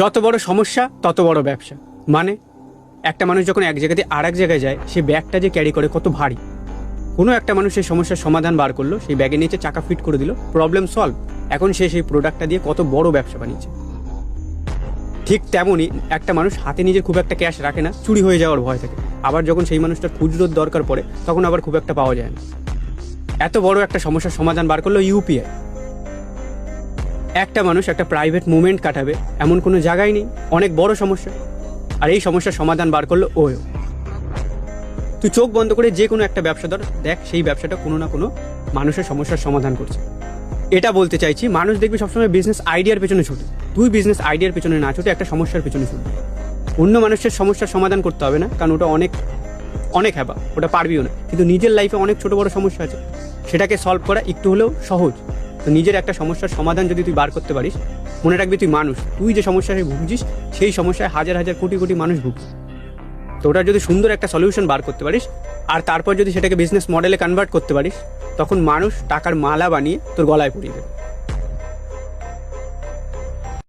যত বড় সমস্যা তত বড় ব্যবসা। মানে একটা মানুষ যখন এক জায়গা থেকে আর এক জায়গায় যায়, সে ব্যাগটা যে ক্যারি করে কত ভারী। কোনো একটা মানুষ সেই সমস্যার সমাধান বার করলো, সেই ব্যাগের নিচে চাকা ফিট করে দিল, প্রবলেম সলভ। এখন সে সেই প্রোডাক্টটা দিয়ে কত বড় ব্যবসা বানিয়েছে। ঠিক তেমনই একটা মানুষ হাতে নিজের খুব একটা ক্যাশ রাখে না, চুরি হয়ে যাওয়ার ভয় থাকে। আবার যখন সেই মানুষটার খুচরোর দরকার পড়ে, তখন আবার খুব একটা পাওয়া যায় না। এত বড় একটা সমস্যার সমাধান বার করলো ইউপিআই। একটা মানুষ একটা প্রাইভেট মুভমেন্ট কাটাবে এমন কোনো জায়গায় নেই, অনেক বড় সমস্যা। আর এই সমস্যার সমাধান বার করলো ওয়ো। তুই চোখ বন্ধ করে যে কোনো একটা ব্যবসা ধর, দেখ সেই ব্যবসাটা কোনো না কোনো মানুষের সমস্যার সমাধান করছে। এটা বলতে চাইছি, মানুষ দেখবি সবসময় বিজনেস আইডিয়ার পেছনে ছুটে। তুই বিজনেস আইডিয়ার পেছনে না ছুটে একটা সমস্যার পেছনে ছুটবি। অন্য মানুষের সমস্যার সমাধান করতে হবে না, কারণ ওটা অনেক অনেক হ্যাবা, ওটা পারবিও না। কিন্তু নিজের লাইফে অনেক ছোট বড় সমস্যা আছে, সেটাকে সলভ করা একটু হলেও সহজ। তো নিজের একটা সমস্যার সমাধান যদি তুই বার করতে পারিস, মনে রাখবি তুই মানুষ, তুই যে সমস্যায় ভুগছিস সেই সমস্যায় হাজার হাজার কোটি কোটি মানুষ ভুগছে। তো ওটার যদি সুন্দর একটা সলিউশন বার করতে পারিস, আর তারপর যদি সেটাকে বিজনেস মডেলে কনভার্ট করতে পারিস, তখন মানুষ টাকার মালা বানিয়ে তোর গলায় পরিয়ে দেবে।